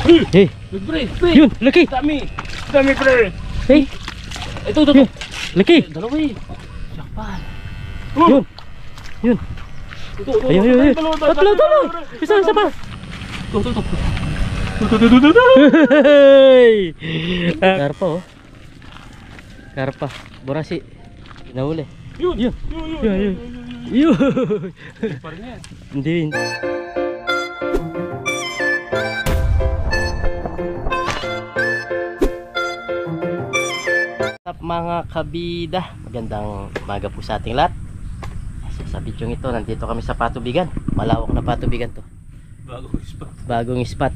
Hey. Pre. Yun, laki. Dami pre. Hey. Ito. Laki. Dalawa eh. Jakpan. Yun. Ito. Ayun. Tatlo. Isa pa. Ito. Hey. Karpa oh. Karpa. Borasi. Nahuli. Yun. Parang yan. Hindi. Mga kabida, magandang umaga po sa ating lahat. So, sa video ito, nandito kami sa patubigan. Malawak na patubigan to. Bagong spot.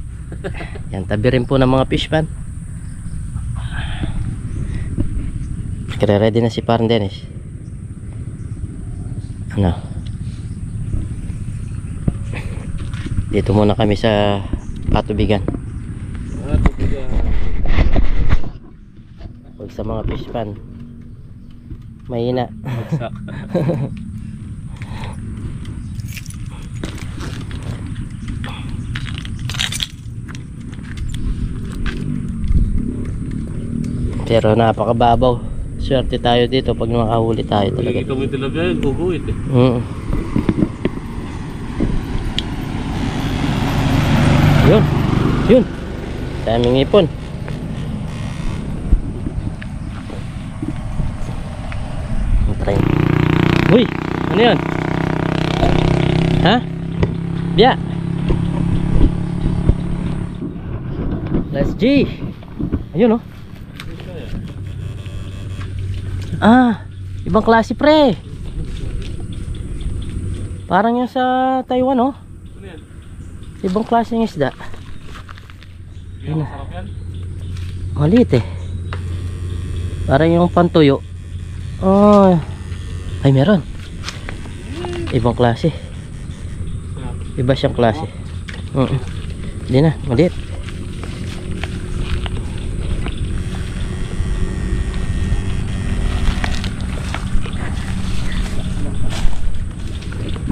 Yan, tabi rin po ng mga fish pan. Ready na si Parang Dennis. Ano? Dito muna kami sa patubigan. Pag sa mga fish pan mahina. Pero napakababaw. Swerte tayo dito pag makahuli tayo talaga. Hindi kami tilapia yun, guguit eh. Yun. Daming ipon. Try. Uy, ano yan? Ha? Biya. Let's G. Ayun oh. Ibang klase pre. Parang yung sa Taiwan oh. Ibang klase ng isda. Masarap yan? Maliit eh. Parang yung pantuyo. Ay meron. Ibang klase. Iba siyang klase. Hindi na, maliit.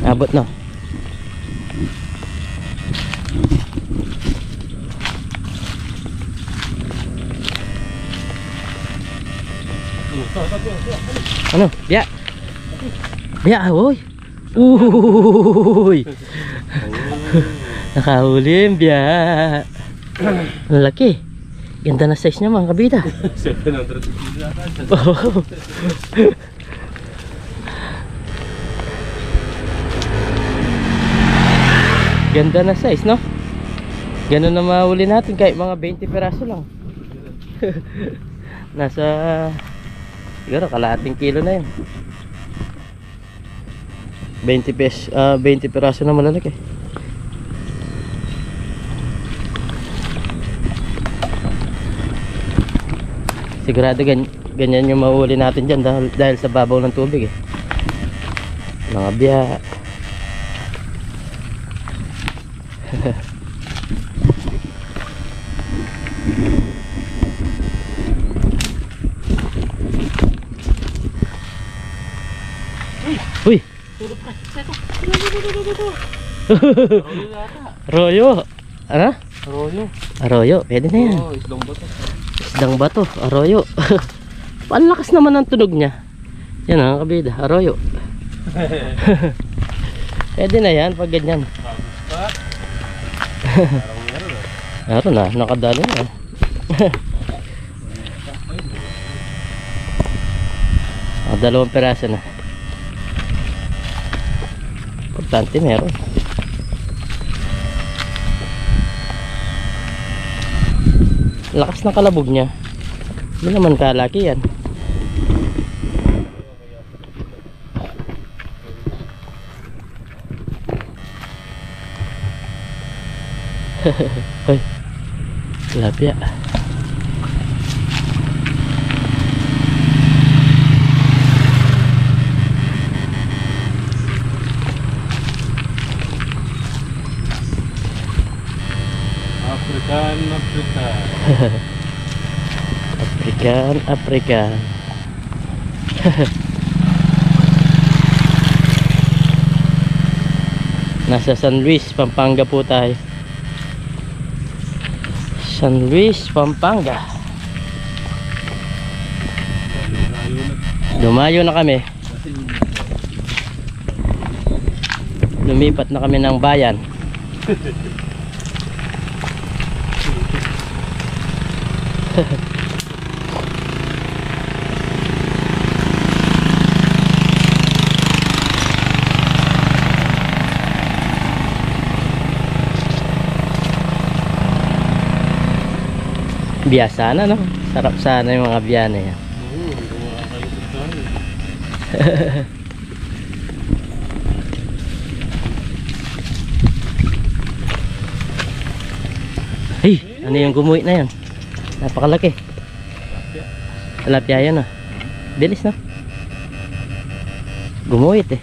Abot na. Ano? Biya. Uy. Nakahuli yung biya. Ang laki. Ganda na size niya mga kabida. 700 kilo ata. Ganda na size, no? Ganun na mahuli natin kahit mga 20 peraso lang. Nasa siguro kalahating kilo na yun. 20 peraso na malalaki. Sigurado ganyan yung mahuli natin dyan dahil sa babaw ng tubig eh. Mga biya. Uy. Arroyo. Ano? Arroyo. Pwede na yan. Isdang bato. Arroyo. Ang lakas naman ang tunog niya. Yan ang kabida. Arroyo. Pwede na yan pag ganyan. Meron na. Nakadalo na. Dalawang peraso na. Importante meron. Lakas ng kalabog niya. Hindi naman kalaki yan. Hoy. Tilapia. African. Nasa San Luis, Pampanga po tayo. San Luis, Pampanga. Lumayo na kami. Lumipat na kami ng bayan. Biasa na, no? Sarap sana yung mga biyana yan. Hey, ano yung gumuhi na yan? Napakalaki. Tilapia yan, ah. Bilis, no? Gumuhit, eh.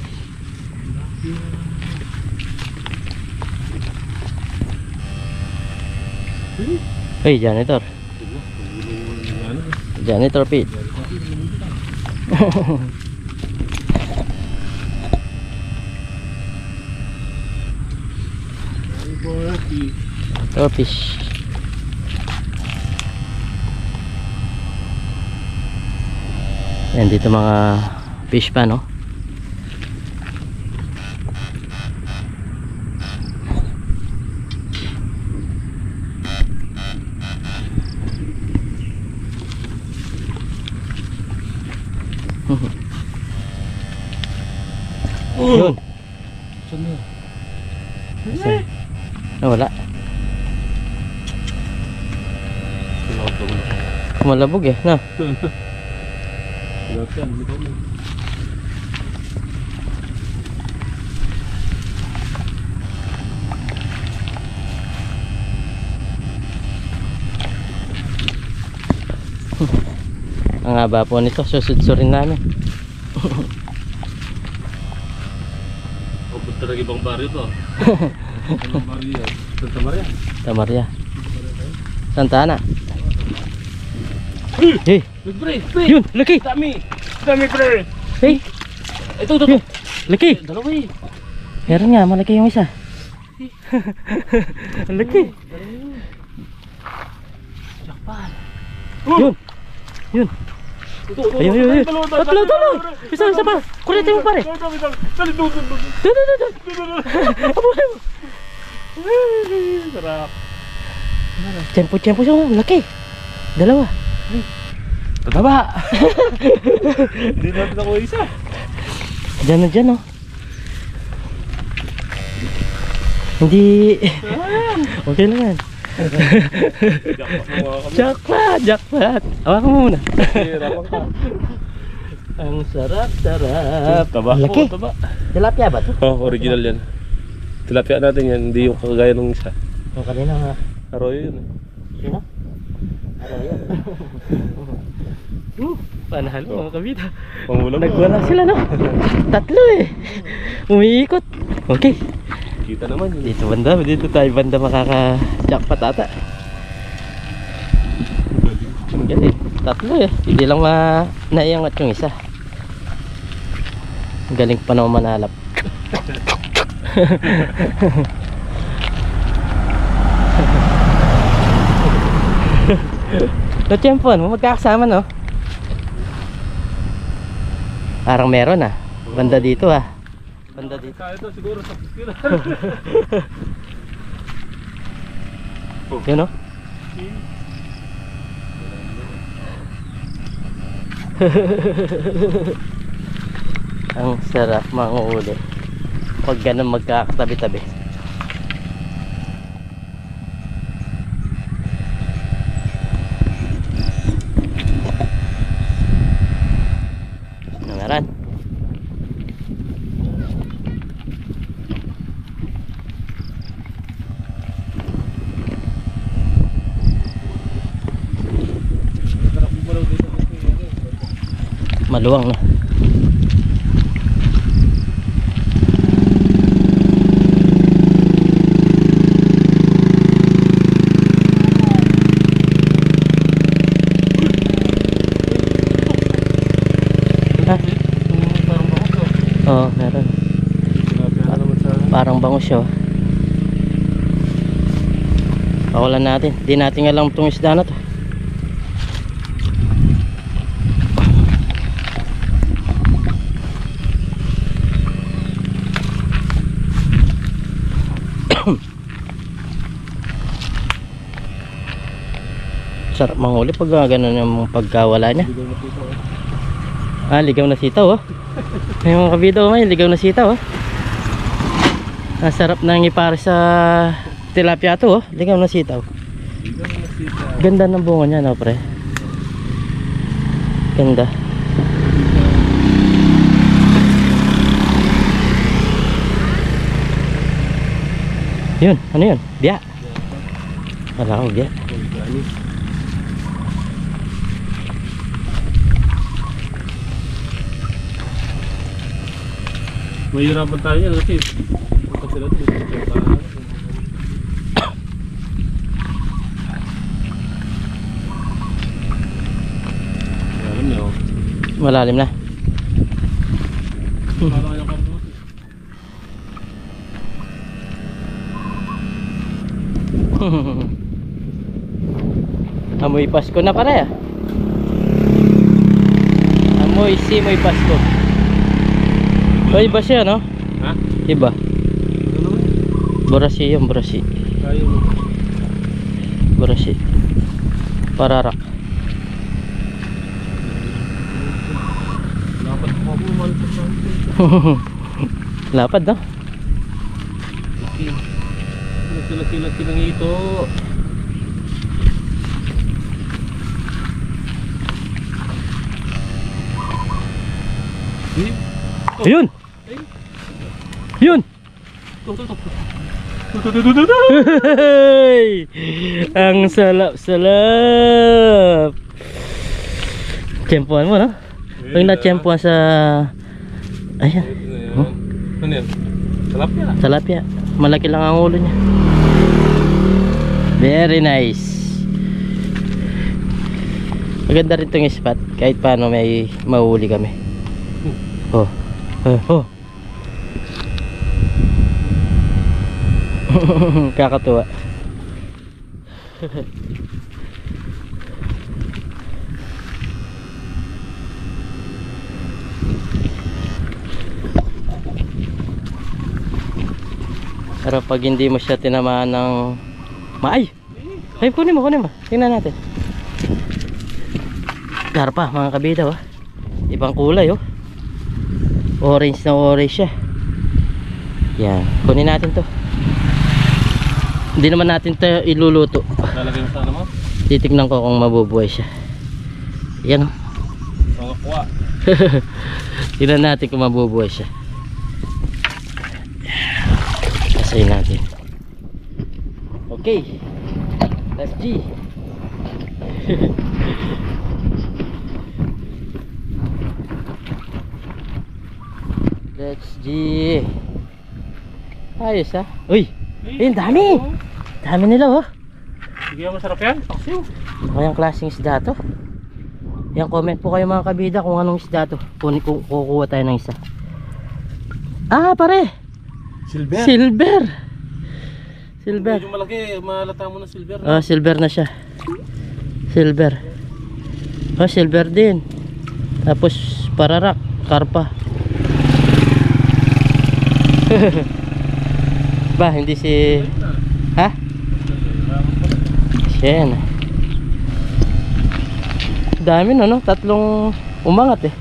Hey, janitor. Janitor Pete. Fish. Yan dito mga fish pa, no? Yun. Saan? Wala. Malabog eh, na. Ang haba po nito, susudsurin namin. Punta lagi ibang baryo to. Ibang baryo. Santa Maria. Santa Maria. Santa Ana. Hey, Pre, yun, laki. Dami pre. Hey, Ito. yun, laki. Dalawa eh. Meron nga, malaki yung isa. Laki. Jakpan. Yun. Yun. Ayun. Tatlo. Isa pa. Kulitin mo pare. Dali, doon. Sarap. Tempo siya, laki. Dalawa. Tataba. Hindi natin ako isa. Diyan na dyan, oh. Hindi. Okay lang yan. Jackpot. Hawakan mo muna. Ang sarap. Taba. Laki. Taba. Tilapia ba to? Oh, original yan. Tilapia natin yan, hindi yung kagaya ng isa. Yung kanina nga. Arroyo yun. Sino? Arroyo. Panahal mga kabita. Nagwala sila, no? Tatlo eh. Umiikot. Okay. Kita naman yun. Dito tayo banda makaka-jackpot ata. Galing. Tatlo eh. Hindi lang naiangat yung isa. Galing pa naman manalap. No, Tiempon, magkakasama, no? Parang meron, ah. Banda dito, ah. Banda dito. Kaya ito siguro sa pistila. Yun, no? Ang sarap manguuli pag ganun magkakatabi-tabi. Nangaran. Maluwang na. Oo, meron. Parang bangus siya. Pakulan natin. Di natin alam itong isda na to. Sarap manghuli pag gano'n yung pagkawala niya. Ah, ligaw na sitaw oh. May mga kabida oh, may ligaw na sitaw oh. Ah, sarap nang ipare sa tilapia to oh. Ligaw na sitaw. Ganda ng bunga niya no pre. Ganda. Yun, ano yun? Biya. Wala ko biya. Mahirapan tayo yan kasi punta sila dito. Alam niyo. Malalim na. Parang yung karto. Amoy Pasko na pare ah. Amoy simoy Pasko. Oh, iba siya no? Ha? Iba. Ano naman? Borasi yung borasi. Kaya mo. Borasi. Pararak. Dapat mo malapit sa Lapad no? laki lang ito. Ayun! Yun! Hey! Ang salap-salap! Tiyempuan mo no? Pag na-tiyempuan sa... Ayan. Ano yan? Tilapia? Tilapia. Malaki lang ang ulo niya. Very nice. Maganda rin itong spot. Kahit paano may mahuli kami. Oh. Oh. Kakatuwa. Pero pag hindi mo siya tinamaan ng maay. Ay, kunin mo. Tingnan natin. Karpa, mga kabida oh. Ibang kulay oh. Orange na orange siya. Yan, kunin natin to. Hindi naman natin to iluluto. Lalagay mo sa ano mo? Titignan ko kung mabubuhay siya. Yan oh. Mga kuwa. Tingnan natin kung mabubuhay siya. Kasayin natin. Okay. Let's G. Let's G. Ayos ah. Uy! Ayun, dami! Dami nila oh. Sige, masarap yan. Paksiw. Ano kayang klaseng isda to? Yan, comment po kayo mga kabida kung anong isda to. Kukuha tayo ng isa. Ah, pare! Silver. Silver! Silver. Medyo malaki, malata mo na silver. Oh, silver na siya. Silver. Oh, silver din. Tapos pararak, karpa. Ba, hindi si... Ha? Yan. Dami no, no? Tatlong umangat eh.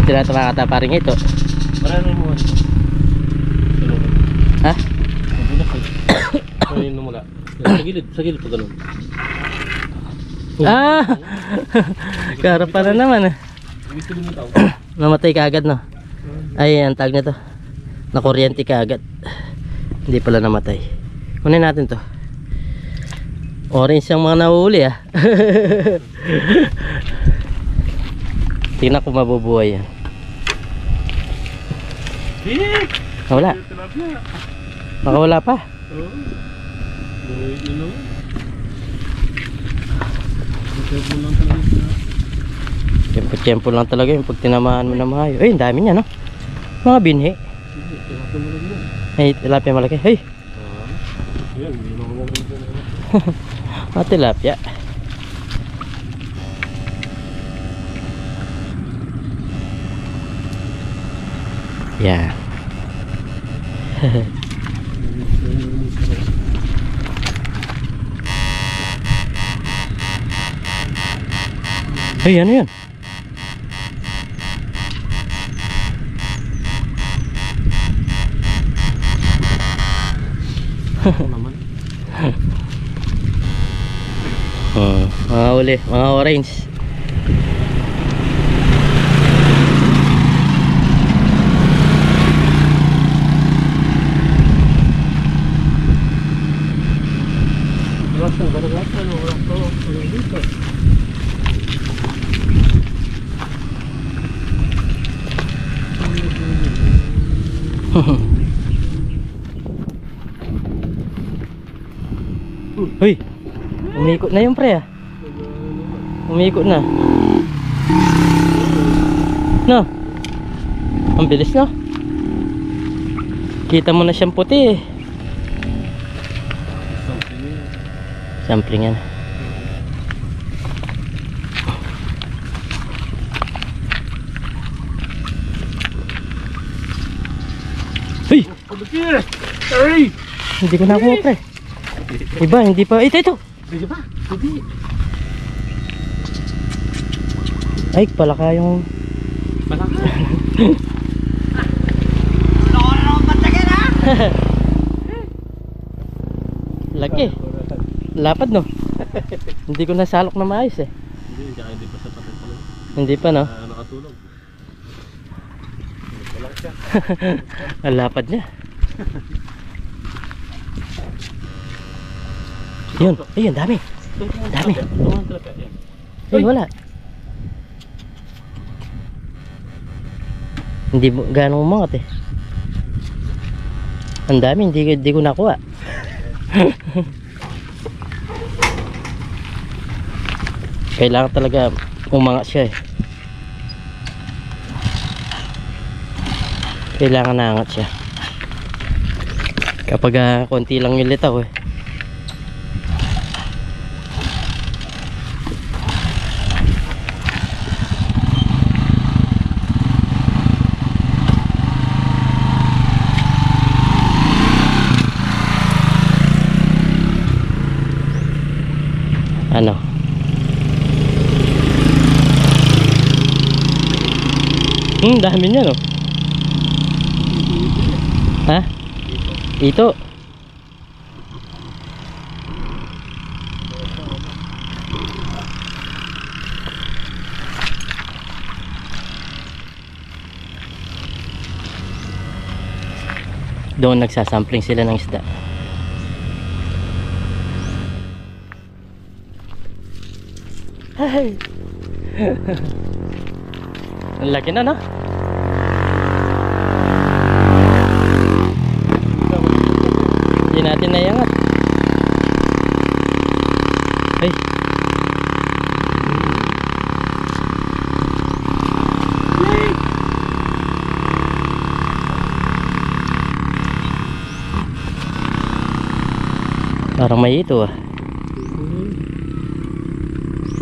Tinatawa pa rin ito. Marami mo. Ha? Ano yung mula? Sa gilid pa ganun. Ah! Karapa na naman eh. Namatay ka agad no? Ay, ang tag nito. Nakuryente ka agad. Hindi pala namatay. Kunin natin to. Orange ang mga nahuli ah. Tingnan kung mabubuhay yan. Eh! Wala. Baka wala pa. Yun know. Tiyempo lang talaga siya. Tiyempo lang talaga yung pag tinamaan mo na mahayo. Ay, ang dami niya, no? Mga binhi. Hindi, tilapia malaki yan. Ay, tilapia malaki. Ay, Yan, hindi naman malaki yan. mga tilapia. Yan. Ay, ano yan? Ako naman. Mga uli, mga orange. Rasang garagatan, wala ko. Wala dito. Uy, umikot na yung pre ah. Umikot na. No. Ang bilis no. Kita mo na siyang puti eh. Sampling yan. Uy! Ay! Hindi ko nakuha pre. Iba, hindi pa. Ito. Hindi ba? Hindi. Ay, palaka yung... Malaki. Laki. Lapad no. Hindi ko nasalok na maayos eh. Hindi, kaya hindi pa sa patay pala. Hindi pa no. Nakatulog. Malaki siya. Ang lapad niya. Yun, ayun, dami. Dami. Ay, wala. Hindi ganong umangat eh. Ang dami, hindi ko nakuha. Kailangan talaga umangat siya eh. Kailangan naangat siya. Kapag konti lang yung litaw eh. Ano? Dami niya no? Ha? Ito. Doon nagsasampling sila ng isda. Ay. Ang laki na no? Hindi natin naiangat. Ay. Parang may ito ah.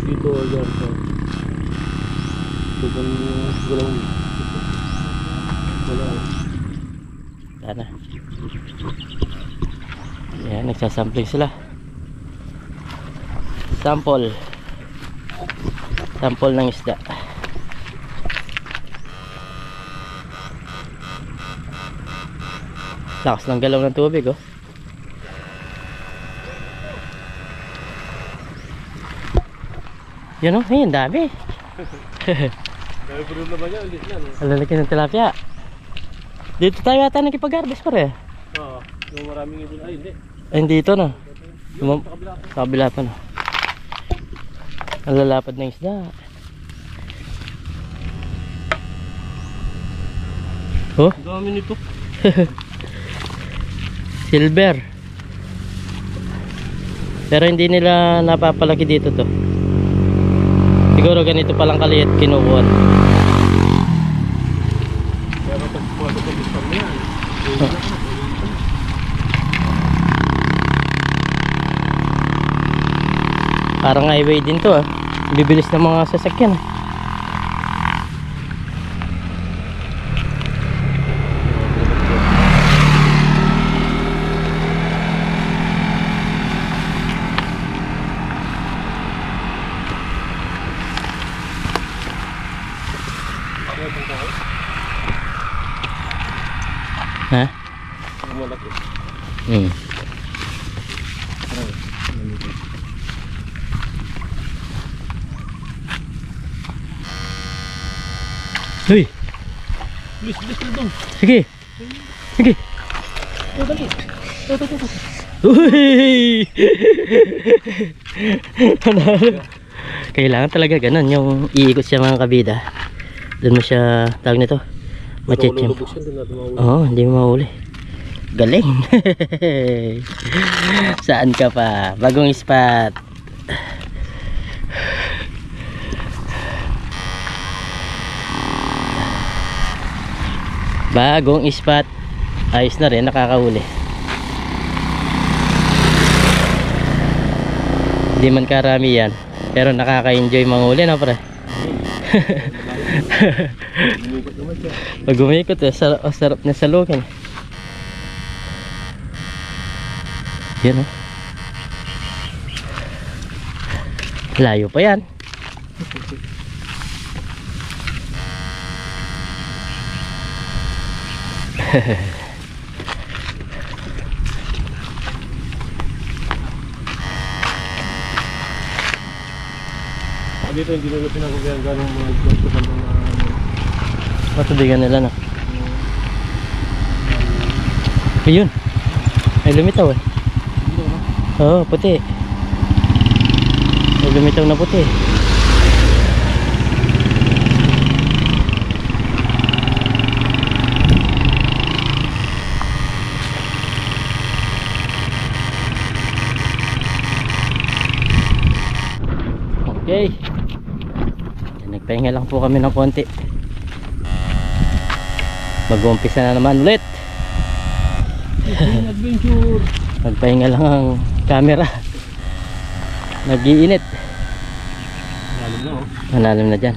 Dito ayan pa. Walang wala. Sana. Ayan, nagsasampling sila. Sample ng isda. Lakas ng galaw ng tubig oh. Yun oh, ayun dami. Kaya puro na ba niya? Ulit na no? Ang lalaki ng tilapia. Dito tayo yata nakipag-harvest pare. Oo. Yung maraming ibon. Ay hindi. Ay dito na. Yung sa kabila. Sa kabila pa na. Ang lalapad ng isda. Oh, Ang dami nito. silver. Pero hindi nila napapalaki dito to. Siguro ganito palang kaliit kinukuha. Pero pag puwag ko gusto mo yan. Parang highway din to ah. Bibilis ng mga sasakyan ah. Ha? Malaki. Hmm. Uy, Bilis na doon. sige. Sige. Oh, dali. Uy! Kailangan talaga ganun yung iikot siya mga kabida. Doon mo siya tawag nito. Machechim. Lulubog siya, hindi natin mahuli. Oo, hindi mo mahuli. Galing. Saan ka pa? Bagong spot. Bagong spot. Ayos na rin, nakakahuli. Hindi man karami yan, pero nakaka-enjoy manghuli na pre. Lumubog naman siya. Pag umikot sarap na salukin. Yan oh. Layo pa yan. Dito hindi nila pinakubayan ganong mga gusto ng mga Matubigan nila na. Ayun. Ay lumitaw eh. Oo, puti. Ay lumitaw na puti. Okay. Nagpahinga lang po kami ng konti. Mag-uumpisa na naman ulit. adventure. Nagpahinga lang ang camera. Nag-iinit. Lalim na oh. Malalim na dyan.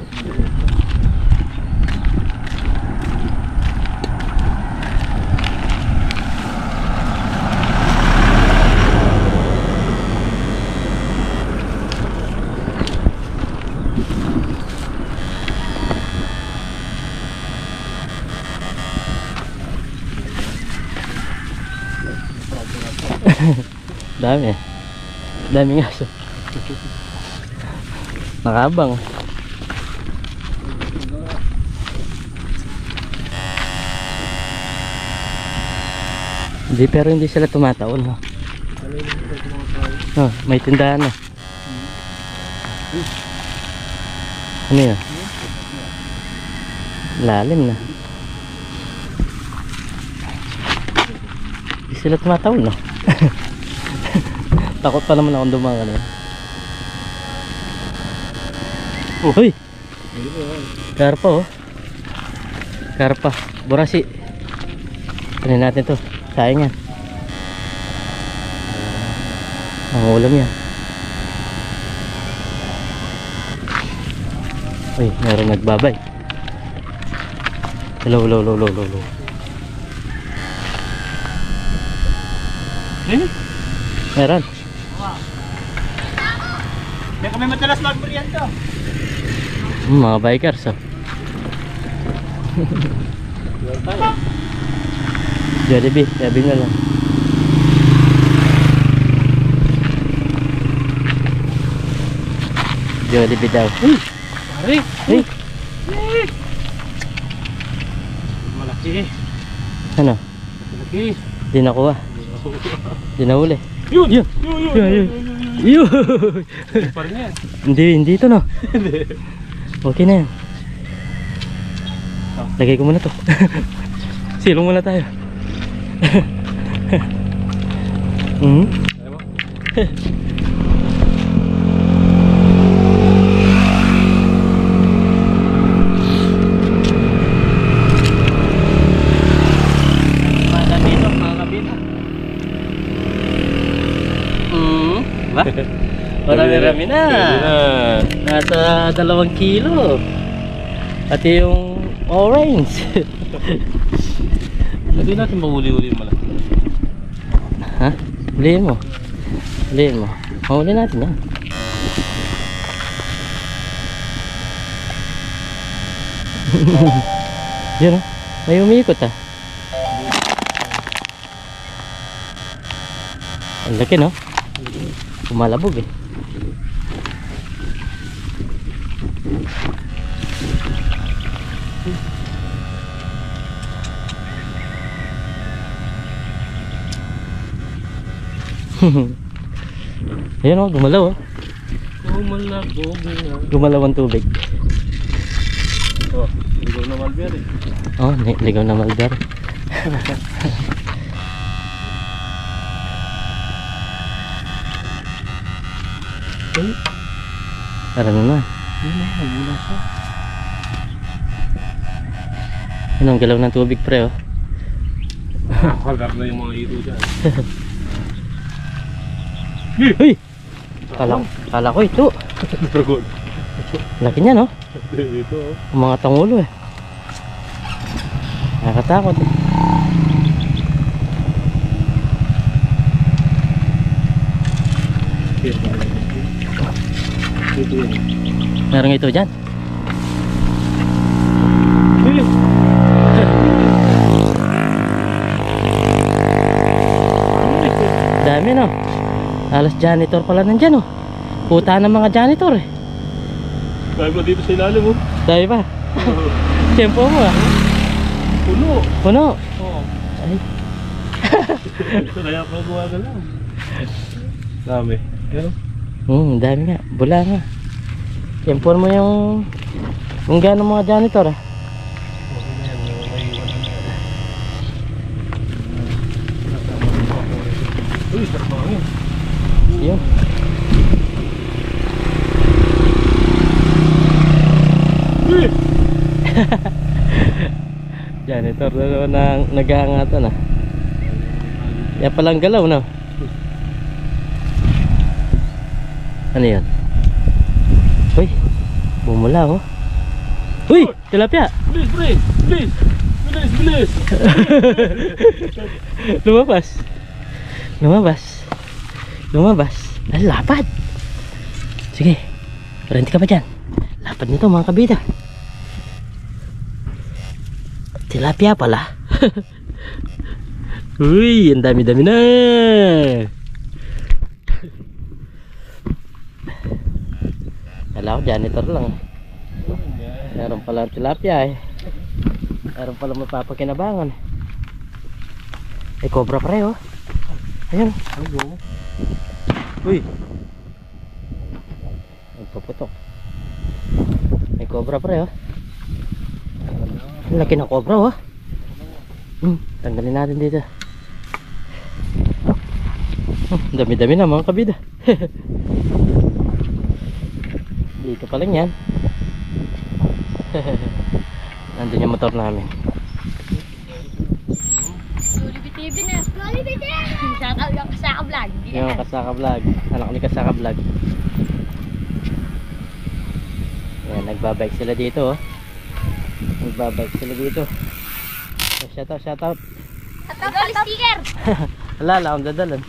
Dami. Daming aso. Nakabang. Hindi, pero hindi sila tumataon, no? Oh, may tindahan na. Ano yun? Lalim na. Hindi sila tumataon, no? Takot pa naman akong dumangan eh. Uy! Karpa oh. Karpa. Burasi. Ano natin to? Sayang yan. Ang ulam yan. Uy, meron nagbabay. Hello, hello, hello, hello, hello. Meron. Kaya kami madalas mag-merienda. Mga bikers oh. Jollibee, sabi nga lang. Jollibee daw. Pare. Hey, Malaki. ano? Malaki. Di nakuha. Di nahuli. Yun! Yun! Yun! Yun! Pa rin yan. Hindi ito no. Okay na yan. Lagay ko muna to. Silong muna tayo. Ayaw mo? ba? Marami-rami na. Pwede na. Nasa 2 kilo. Pati yung orange. Hindi natin mahuli-huli yung malaki. Ha? Huliin mo. Huliin mo. Mahuli natin yan. Yun oh. May umiikot ah. Ang laki no? Kumalabog eh. Ayan o, gumalaw o. Malabog na. Gumalaw ang tubig. Oh, ligaw na malberry. Oh, ligaw na malbar. Tara na. Mula siya. Ano ang galaw ng tubig pre oh. Kagar na yung mga hito dyan. Uy! Kala ko ito. Dragon. Laki niya no? Dito oh. Mga tangulo eh. Nakakatakot eh. Dito yun. Meron ito dyan. Dami no. Alas janitor pala nandyan oh. Puta ng mga janitor eh. Kaya mo dito sa ilalim oh. Dami pa. Tempo mo ah. Puno. Puno. Oo. Ay. Kaya pala gumagalaw. Dami. Yan Dami nga. Bula nga. Tempo mo yung kung gaano mga janitor ah. Uy, sarap mga yun. Yun. Janitor na nag-aangatan ah. Kaya palang galaw na. Ano yan? Uy, bumula oh. Uy, tilapia. Bilis, bilis, bilis. Bilis, bilis. Lumabas. Lumabas. Lumabas. Ay, lapad. Sige. Berhenti ka pa dyan. Lapad nito mga kabida. Tilapia pala. Uy, ang dami-dami na. Kala ko janitor lang. Meron pala tilapia eh. Meron pala mapapakinabangan. Ay, cobra pre oh. Ayun. Uy. Nagpaputok. May cobra pre oh. Ang laki ng cobra oh. Tanggalin natin dito. Dami-dami na mga kabida. Dito pa lang yan. Nandun yung motor namin. Jollibee TV na. Jollibee TV! Shoutout yung Kasaka Vlog. Yung Kasaka Vlog. Anak ni Kasaka Vlog. Ayan, nagbabike sila dito oh. Nagbabike sila dito. Shoutout, shoutout. Shoutout sticker! Wala akong dadalan.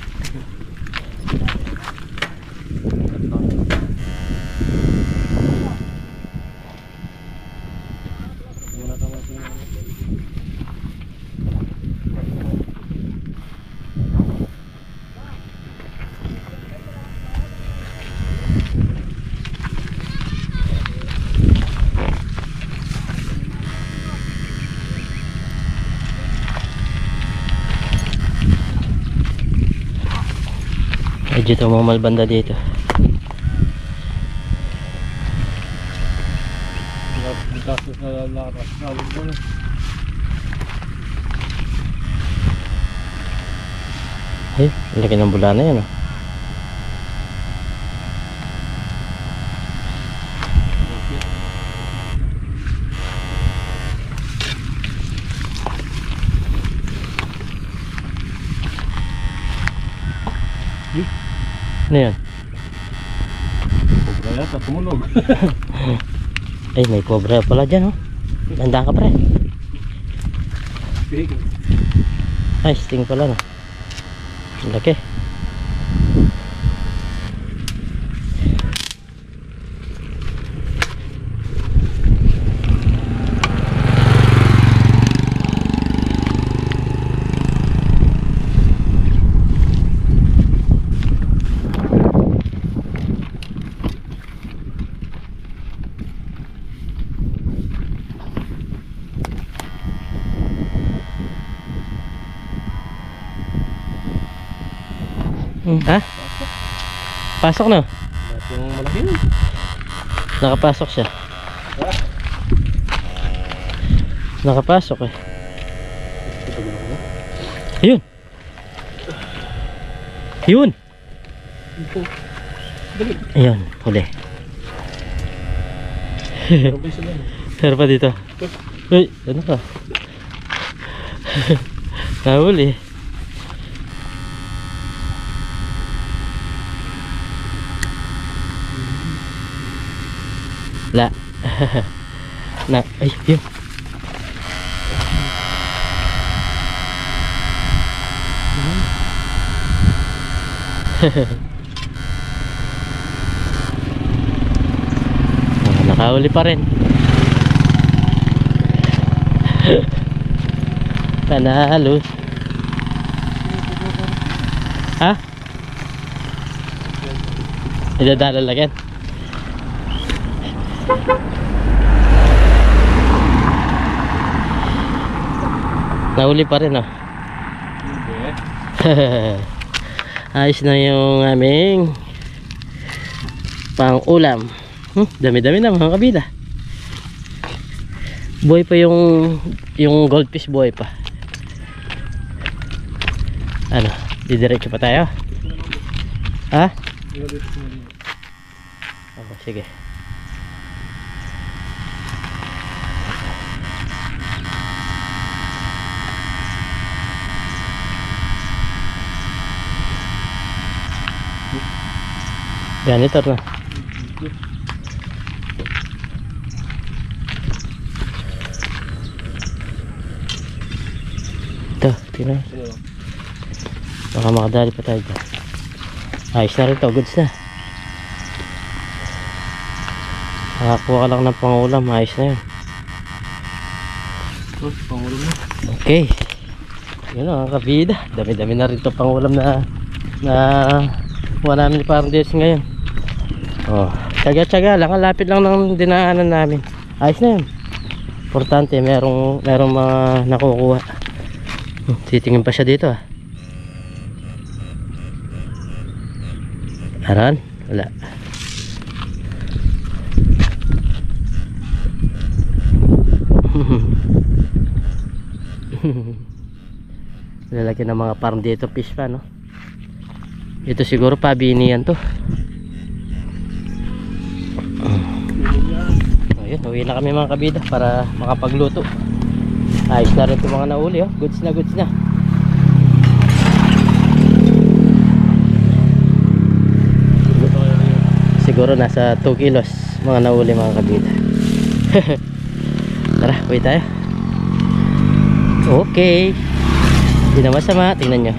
Medyo tumamal banda dito. Tapos na lakas. Nalit mo na. Ay, laki ng bula na yan oh. Ano yan? Kaya sa tumunog. Ay, may cobra pala dyan, oh. Ganda ka, pre. Ay, sting pala, no. Ang laki. Ha? Pasok na. Ba't yung malaki yun? Nakapasok siya. Nakapasok eh. Ayun. Ayun. Ayun, huli. Meron ba sila? Pero pa dito. Uy, ano ka? Nahuli. La. Na, ay, yun. Nakahuli pa rin. Panalo. Ha? Idadala lang yan. Nahuli pa rin, oh. Ayos na yung aming pang ulam. Dami-dami na mga kabida. Buhay pa yung goldfish, buhay pa. Ano, didiretso pa tayo? Ha? Oh, sige. Janitor na. Ito, tingnan. Baka makadali pa tayo dyan. Ayos na rin to, goods na. Nakakuha ka lang ng pangulam, ayos na yun. Pangulam na. Okay. Yun ang kabida. Dami-dami na rin to pangulam na kuha namin parang des ngayon. Oh, tsaga-tsaga lang, lapit lang ng dinaanan namin. Ayos na yun. Importante, merong mga nakukuha. Titingin pa siya dito, ah. Aran? Wala. Lalaki ng mga farm dito fish pa, no? Ito siguro pabinian to. Ayun, uwi na kami mga kabida para makapagluto. Ayos na rin itong mga nauli, oh. Goods na, goods na. Siguro nasa 2 kilos mga nauli mga kabida. Tara, uwi tayo. Okay. Hindi na masama, tingnan nyo.